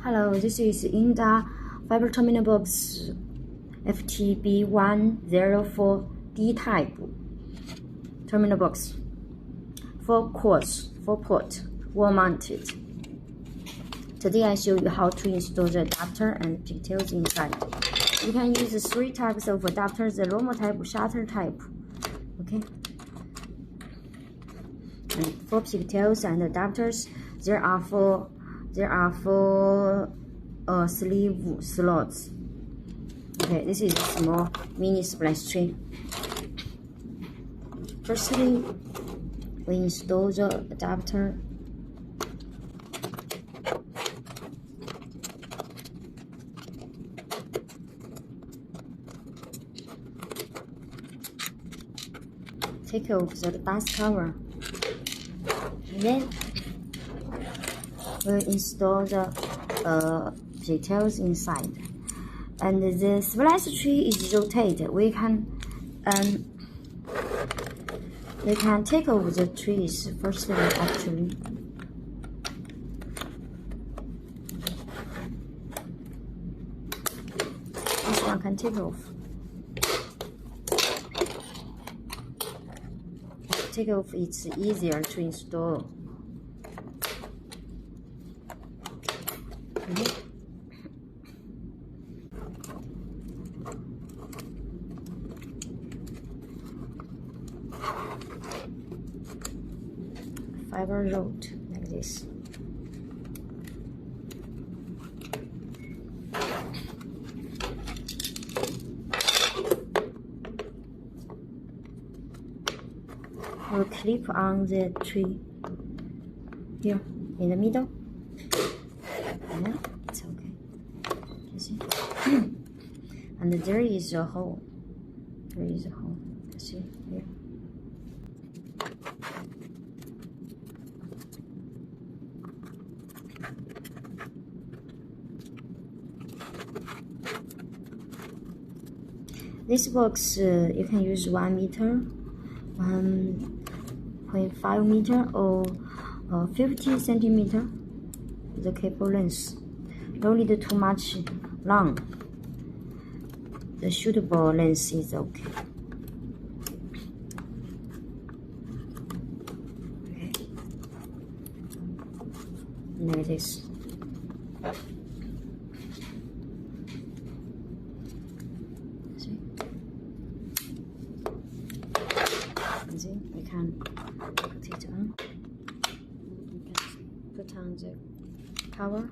Hello, this is Inda fiber terminal box FTB104D type terminal box. 4 port, wall mounted. Today I show you how to install the adapter and pigtails inside. You can use 3 types of adapters: the normal type, shutter type. Okay. And for pigtails and adapters, there are four sleeve slots. Okay, this is a small mini splice tray. Firstly, we install the adapter. Take off the dust cover. And then we'll install the pigtails inside. And the splice tree is rotated. We can take off the trees firstly. Actually, this one can take off. Take off, it's easier to install. Fiber rod like this. We'll clip on the tree here in the middle. Yeah, it's okay. You see? And there is a hole. There is a hole. See here. This box you can use 1 meter, 1.5 meter, or 50 centimeter. The cable length. Don't need too much long. The suitable length is okay. Okay. Like this. See, we can put it on. We can put on the cover.